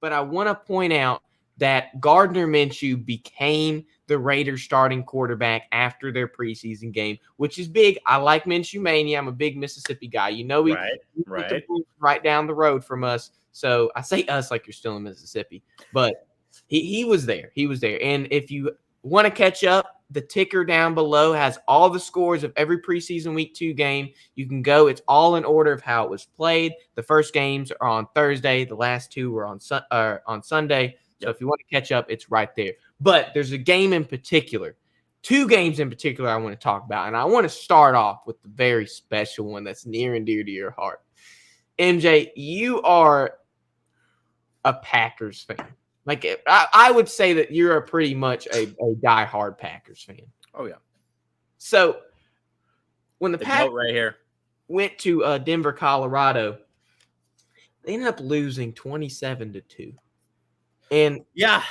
but I want to point out that Gardner Minshew became the Raiders starting quarterback after their preseason game, which is big. I like Minshew mania. I'm a big Mississippi guy. He went to right down the road from us. So I say us like you're still in Mississippi, but he was there. He was there. And if you want to catch up, the ticker down below has all the scores of every preseason week 2 game. You can go. It's all in order of how it was played. The first games are on Thursday. The last 2 were on Sunday. So if you want to catch up, it's right there. But there's a game in particular, 2 games in particular I want to talk about. And I want to start off with the very special one that's near and dear to your heart. MJ, you are a Packers fan. Like, I would say that you're pretty much a diehard Packers fan. Oh, yeah. So when the Packers right here went to Denver, Colorado, they ended up losing 27-2. And yeah,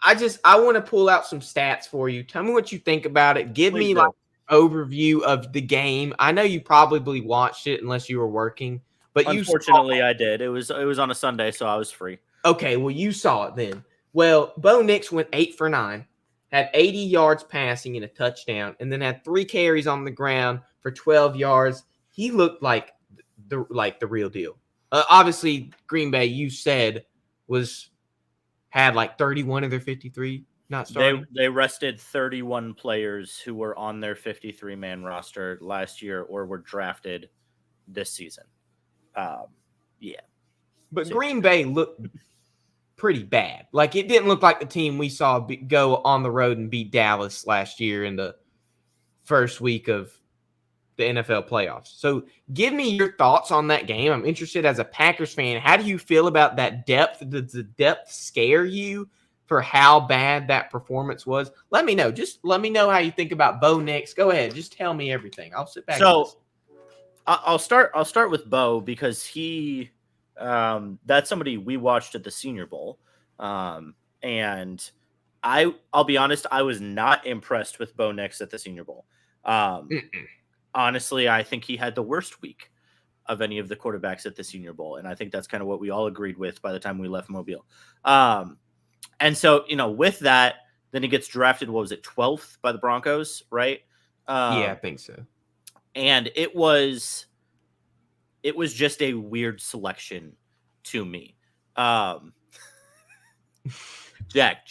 I want to pull out some stats for you. Tell me what you think about it. Give me like an overview of the game. I know you probably watched it unless you were working, but unfortunately I did. It was on a Sunday, so I was free. Okay, well, you saw it then. Well, Bo Nix went 8 for 9, had 80 yards passing and a touchdown, and then had 3 carries on the ground for 12 yards. He looked like the real deal. Obviously, Green Bay, you said, had like 31 of their 53 not starting. They rested 31 players who were on their 53-man roster last year or were drafted this season. Yeah. But Green Bay looked pretty bad. Like, it didn't look like the team we saw go on the road and beat Dallas last year in the first week of the NFL playoffs. So give me your thoughts on that game. I'm interested as a Packers fan. How do you feel about that depth? Does the depth scare you for how bad that performance was? Let me know. Just let me know how you think about Bo Nix. Go ahead. Just tell me everything. I'll sit back. So I'll start with Bo because he that's somebody we watched at the Senior Bowl. And I'll be honest, I was not impressed with Bo Nix at the Senior Bowl. Honestly, I think he had the worst week of any of the quarterbacks at the Senior Bowl. And I think that's kind of what we all agreed with by the time we left Mobile. And so, with that, then he gets drafted, 12th by the Broncos, right? Yeah, I think so. And it was just a weird selection to me. Jack,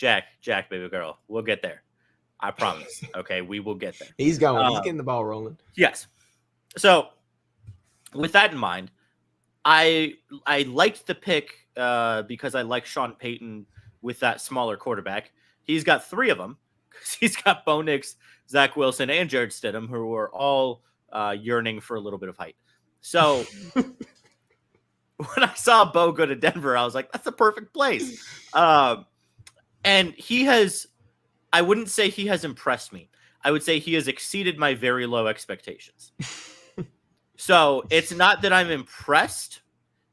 baby girl, we'll get there. I promise. Okay, we will get there. He's going. He's getting the ball rolling. Yes. So, with that in mind, I liked the pick because I like Sean Payton with that smaller quarterback. He's got 3 of them. He's got Bo Nix, Zach Wilson, and Jared Stidham, who are all yearning for a little bit of height. So when I saw Bo go to Denver, I was like, that's a perfect place. And I wouldn't say he has impressed me. I would say he has exceeded my very low expectations. So it's not that I'm impressed.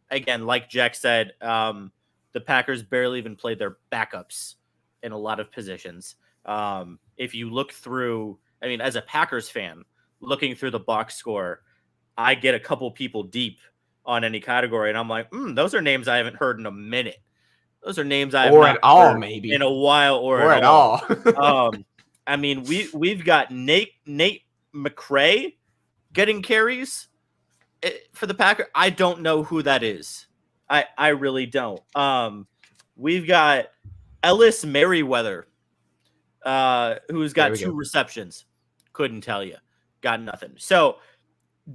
Again, like Jack said, the Packers barely even played their backups in a lot of positions. If you look through, as a Packers fan, looking through the box score, I get a couple people deep on any category, and I'm like, those are names I haven't heard in a minute. Those are names I haven't heard maybe in a while, or at all. We've got Nate McRae getting carries for the Packers. I don't know who that is. I really don't. We've got Ellis Merriweather, who's got 2 receptions. Couldn't tell you. Got nothing. So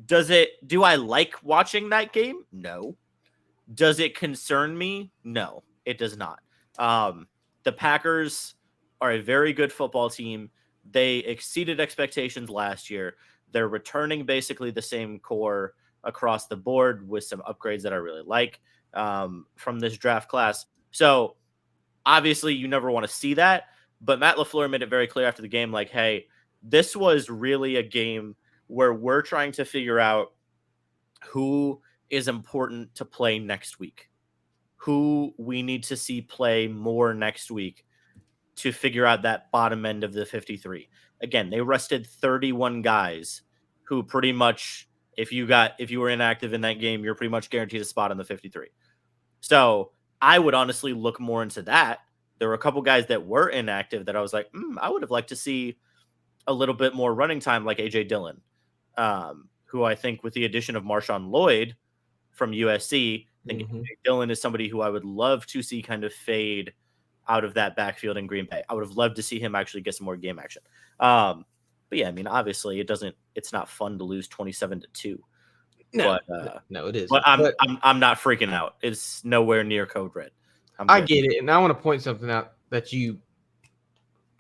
do I like watching that game? No. Does it concern me? No, it does not. The Packers are a very good football team. They exceeded expectations last year. They're returning basically the same core across the board with some upgrades that I really like from this draft class. So obviously you never want to see that, but Matt LaFleur made it very clear after the game, like, hey, this was really a game where we're trying to figure out who is important to play next week, who we need to see play more next week to figure out that bottom end of the 53. Again, they rested 31 guys who pretty much, if you were inactive in that game, you're pretty much guaranteed a spot in the 53. So I would honestly look more into that. There were a couple guys that were inactive that I was like, I would have liked to see a little bit more running time, like AJ Dillon, who I think with the addition of Marshawn Lloyd from USC, I think AJ Dillon is somebody who I would love to see kind of fade out of that backfield in Green Bay. I would have loved to see him actually get some more game action. But yeah, I mean, obviously it's not fun to lose 27-2. No, no, it isn't. But I'm not freaking out. It's nowhere near code red. I get it. And I want to point something out that you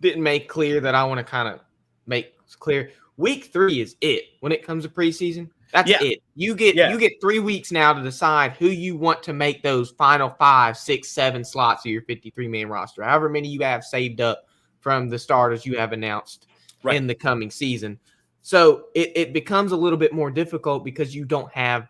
didn't make clear that I want to kind of make clear. Week 3 is it when it comes to preseason. That's it. You get 3 weeks now to decide who you want to make those final 5, 6, 7 slots of your 53-man roster. However many you have saved up from the starters you have announced in the coming season. So it becomes a little bit more difficult because you don't have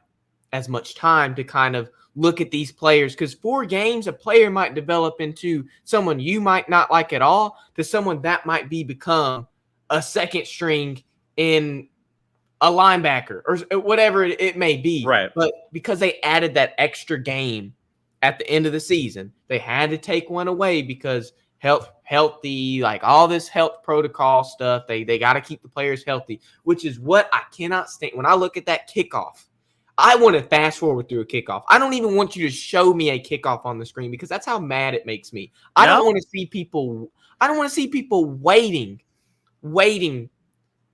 as much time to kind of look at these players, because 4 games, a player might develop into someone you might not like at all to someone that might become a second string in a linebacker or whatever it may be. Right. But because they added that extra game at the end of the season, they had to take one away because healthy, like all this health protocol stuff. They got to keep the players healthy, which is what I cannot stand. When I look at that kickoff, I want to fast forward through a kickoff. I don't even want you to show me a kickoff on the screen because that's how mad it makes me. I don't want to see people waiting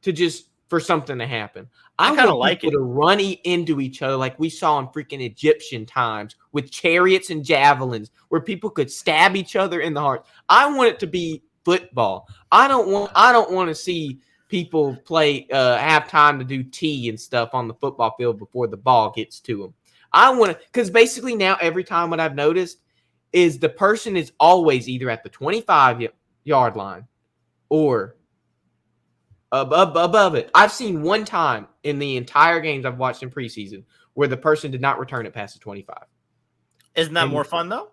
to just for something to happen. I kind of like it to run into each other like we saw in freaking Egyptian times with chariots and javelins where people could stab each other in the heart. I want it to be football. I don't want to see people have time to do tea and stuff on the football field before the ball gets to them. I want to, because basically now every time what I've noticed is the person is always either at the 25-yard line or above it. I've seen one time in the entire games I've watched in preseason where the person did not return it past the 25. Isn't that more fun though?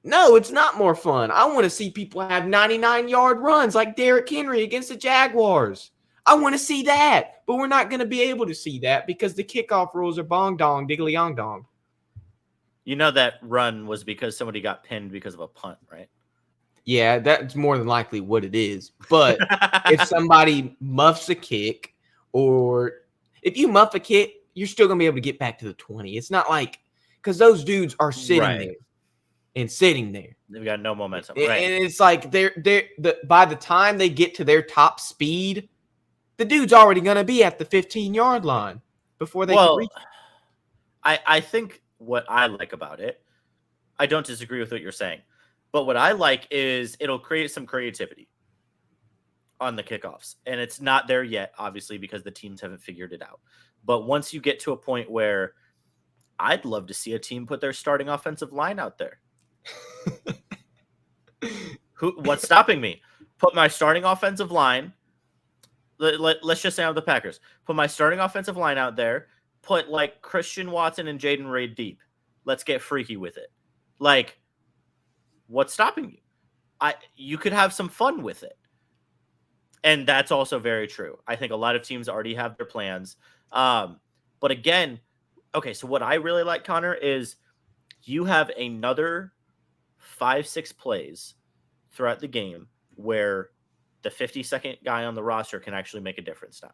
No, it's not more fun. I want to see people have 99-yard runs like Derrick Henry against the Jaguars. I want to see that, but we're not going to be able to see that because the kickoff rules are bong dong, diggly yong dong. You know that run was because somebody got pinned because of a punt, right? Yeah, that's more than likely what it is. But if somebody muffs a kick, or if you muff a kick, you're still going to be able to get back to the 20. It's not like – because those dudes are sitting there and sitting there. They've got no momentum. And it's like by the time they get to their top speed, the dude's already going to be at the 15-yard line before they can reach. I think what I like about it, I don't disagree with what you're saying. But what I like is it'll create some creativity on the kickoffs. And it's not there yet, obviously, because the teams haven't figured it out. But once you get to a point where I'd love to see a team put their starting offensive line out there. What's stopping me? Put my starting offensive line. Let's just say I'm the Packers. Put my starting offensive line out there. Put like Christian Watson and Jaden Reed deep. Let's get freaky with it. Like, what's stopping you? You could have some fun with it. And that's also very true. I think a lot of teams already have their plans. But again, okay, so what I really like, Connor, is you have another 5-6 plays throughout the game where the 52nd guy on the roster can actually make a difference now.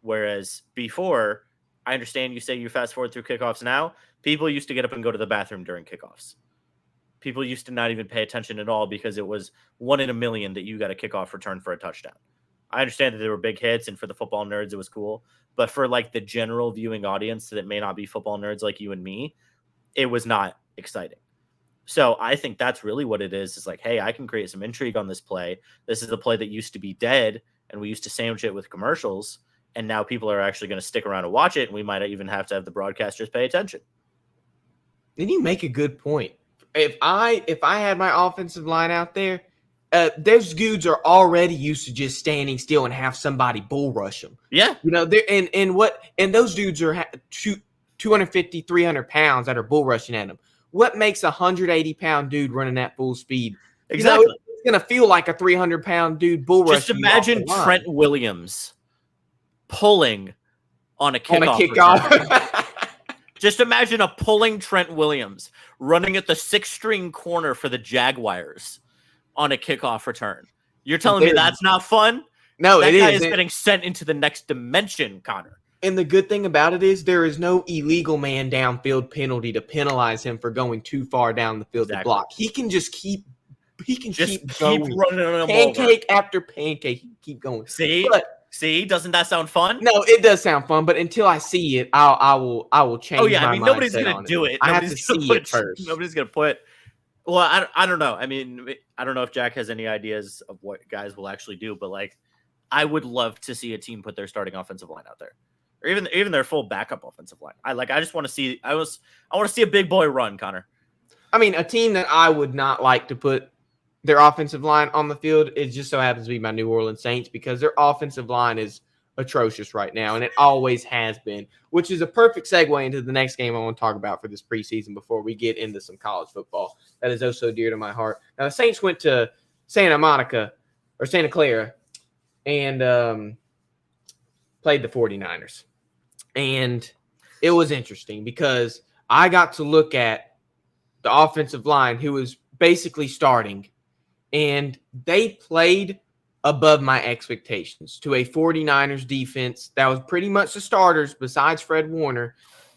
Whereas before, I understand you say you fast forward through kickoffs now, people used to get up and go to the bathroom during kickoffs. People used to not even pay attention at all because it was 1 in a million that you got a kickoff return for a touchdown. I understand that there were big hits, and for the football nerds, it was cool. But for like the general viewing audience that may not be football nerds like you and me, it was not exciting. So I think that's really what it is. It's like, hey, I can create some intrigue on this play. This is the play that used to be dead, and we used to sandwich it with commercials. And now people are actually going to stick around and watch it, and we might even have to have the broadcasters pay attention. Then you make a good point. If I had my offensive line out there, those dudes are already used to just standing still and have somebody bull rush them. Yeah, you know, and those dudes are 250, 300 pounds that are bull rushing at them. What makes a 180-pound dude running at full speed? Exactly, you know, it's gonna feel like a 300-pound dude bull rushing. Just imagine Trent Williams pulling on a kickoff. Just imagine a pulling Trent Williams running at the 6th-string corner for the Jaguars on a kickoff return. You're telling me that's not fun? No, that it guy is. is getting sent into the next dimension, Connor. And the good thing about it is there is no illegal man downfield penalty to penalize him for going too far down the field to block. He can just keep going. Running on pancake after pancake, keep going. See, doesn't that sound fun? No, it does sound fun, but until I see it, I will change. Oh yeah, I mean nobody's gonna do it. I have to see it first. Nobody's gonna put. Well, I don't know. I mean, I don't know if Jack has any ideas of what guys will actually do, but like, I would love to see a team put their starting offensive line out there, or even their full backup offensive line. I just want to see. I want to see a big boy run, Connor. I mean, a team that I would not like to put their offensive line on the field, it just so happens to be my New Orleans Saints, because their offensive line is atrocious right now, and it always has been, which is a perfect segue into the next game I want to talk about for this preseason before we get into some college football that is oh so dear to my heart. Now, the Saints went to Santa Clara and played the 49ers. And it was interesting because I got to look at the offensive line who was basically starting, and they played above my expectations to a 49ers defense that was pretty much the starters besides Fred Warner.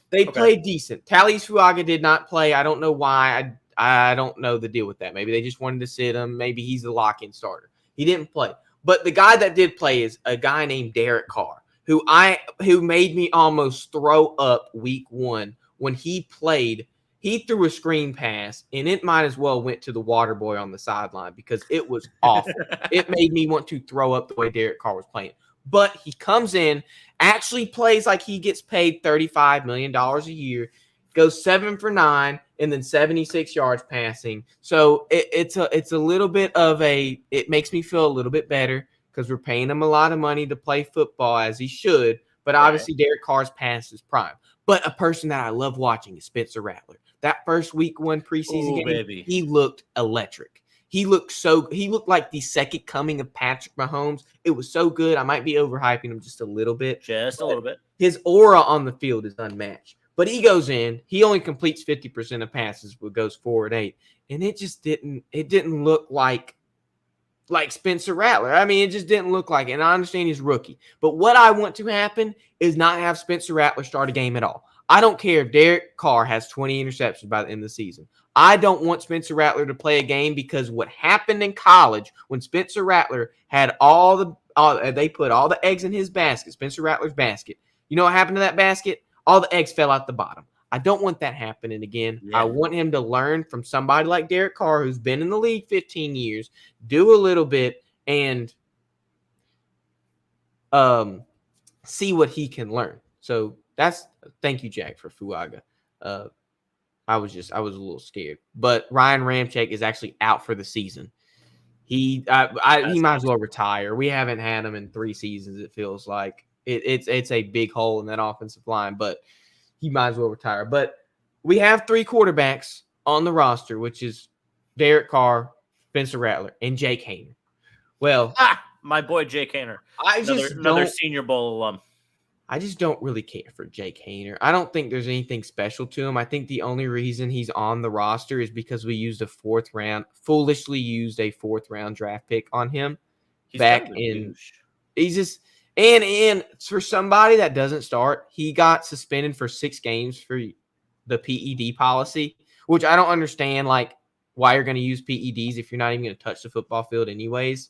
They played decent. Tallis Fuaga did not play. I don't know why. I don't know the deal with that. Maybe they just wanted to sit him. Maybe he's the lock-in starter. He didn't play. But the guy that did play is a guy named Derek Carr, who made me almost throw up week 1 when he played. He threw a screen pass, and it might as well went to the water boy on the sideline because it was awful. It made me want to throw up the way Derek Carr was playing. But he comes in, actually plays like he gets paid $35 million a year, goes 7 for 9, and then 76 yards passing. So it's a little bit of it makes me feel a little bit better because we're paying him a lot of money to play football as he should. But obviously Derek Carr's past his prime. But a person that I love watching is Spencer Rattler. That first week 1 preseason game, he looked electric. He looked like the second coming of Patrick Mahomes. It was so good. I might be overhyping him just a little bit. Just a little bit. His aura on the field is unmatched. But he goes in. He only completes 50% of passes, but goes 4 and 8. And it just didn't look like Spencer Rattler. I mean, it just didn't look like it. And I understand he's rookie. But what I want to happen is not have Spencer Rattler start a game at all. I don't care if Derek Carr has 20 interceptions by the end of the season. I don't want Spencer Rattler to play a game because what happened in college when Spencer Rattler had they put all the eggs in his basket, Spencer Rattler's basket. You know what happened to that basket? All the eggs fell out the bottom. I don't want that happening again. Yeah. I want him to learn from somebody like Derek Carr, who's been in the league 15 years, do a little bit and see what he can learn. So thank you, Jack, for Fuaga. I was a little scared, but Ryan Ramczyk is actually out for the season. He might as well retire. We haven't had him in 3 seasons. It feels like it's a big hole in that offensive line, but he might as well retire. But we have 3 quarterbacks on the roster, which is Derek Carr, Spencer Rattler, and Jake Haener. Well, my boy Jake Haener, another Senior Bowl alum. I just don't really care for Jake Haener. I don't think there's anything special to him. I think the only reason he's on the roster is because we foolishly used a 4th round draft pick on him. And for somebody that doesn't start, he got suspended for 6 games for the PED policy, which I don't understand, like, why you're going to use PEDs if you're not even going to touch the football field anyways.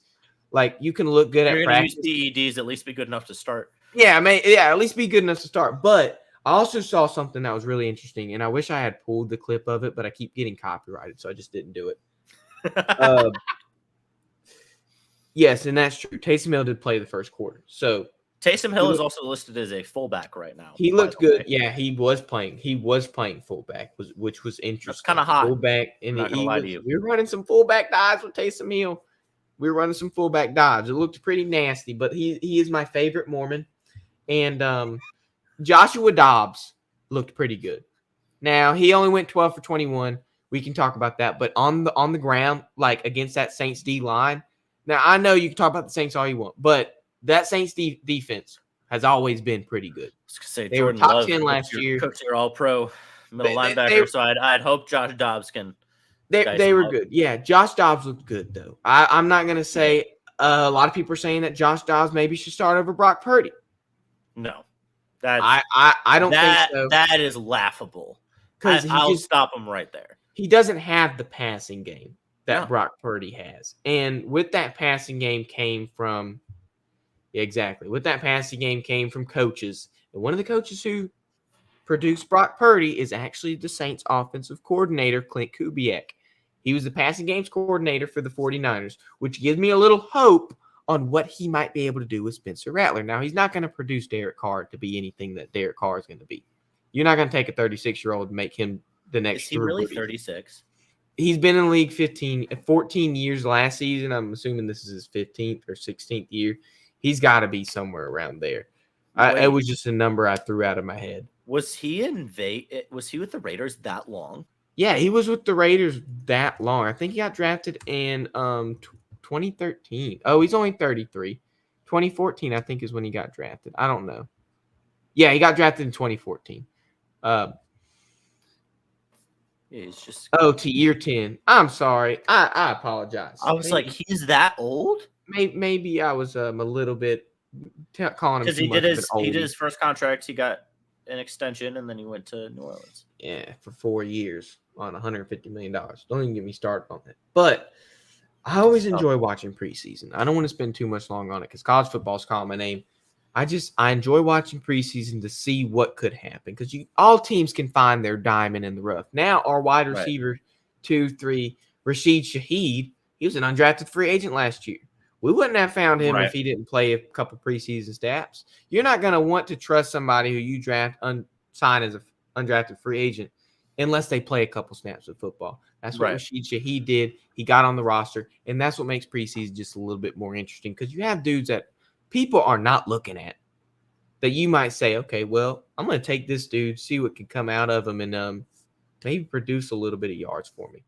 Like, you can look good at practice. You're going to use PEDs, at least be good enough to start. Yeah, at least be good enough to start. But I also saw something that was really interesting, and I wish I had pulled the clip of it, but I keep getting copyrighted, so I just didn't do it. Yes, and that's true. Taysom Hill did play the first quarter. So Taysom Hill is also listed as a fullback right now. He looked good. Yeah, he was playing. He was playing fullback, which was interesting. That's kind of hot. Fullback, and we were running some fullback dives with Taysom Hill. We were running some fullback dives. It looked pretty nasty, but he is my favorite Mormon. And Joshua Dobbs looked pretty good. Now, he only went 12 for 21. We can talk about that. But on the ground, like against that Saints D line, now I know you can talk about the Saints all you want, but that Saints defense has always been pretty good. I was gonna say They Jordan were top Love 10 last year. Cooks your all-pro middle linebacker, so I'd hope Josh Dobbs can. They were good. Yeah, Josh Dobbs looked good though. I'm not gonna say a lot of people are saying that Josh Dobbs maybe should start over Brock Purdy. No, I don't think so. That is laughable. Because I'll stop him right there. He doesn't have the passing game that Brock Purdy has, and with that passing game came from With that passing game came from coaches, and one of the coaches who produced Brock Purdy is actually the Saints offensive coordinator, Clint Kubiak. He was the passing games coordinator for the 49ers, which gives me a little hope on what he might be able to do with Spencer Rattler. Now, he's not going to produce Derek Carr to be anything that Derek Carr is going to be. You're not going to take a 36-year-old and make him the next. Is he really 36? He's been in the league 14 years last season. I'm assuming this is his 15th or 16th year. He's got to be somewhere around there. It was just a number I threw out of my head. Was he Was he with the Raiders that long? Yeah, he was with the Raiders that long. I think he got drafted in 2013. Oh, he's only 33. 2014, I think, is when he got drafted. I don't know. Yeah, he got drafted in 2014. He's just to year 10. I'm sorry. I apologize. I was like, he's that old? Maybe I was a little bit calling him because he did his first contract. He got an extension, and then he went to New Orleans. Yeah, for 4 years on $150 million. Don't even get me started on that. But I always enjoy watching preseason. I don't want to spend too much long on it because college football is calling my name. I enjoy watching preseason to see what could happen because all teams can find their diamond in the rough. Now, our wide receiver 2-3, Rashid Shaheed, he was an undrafted free agent last year. We wouldn't have found him if he didn't play a couple preseason snaps. You're not going to want to trust somebody who you sign as an undrafted free agent unless they play a couple snaps of football. That's what Rashid Shaheed did. He got on the roster, and that's what makes preseason just a little bit more interesting because you have dudes that people are not looking at that you might say, okay, well, I'm going to take this dude, see what can come out of him, and maybe produce a little bit of yards for me.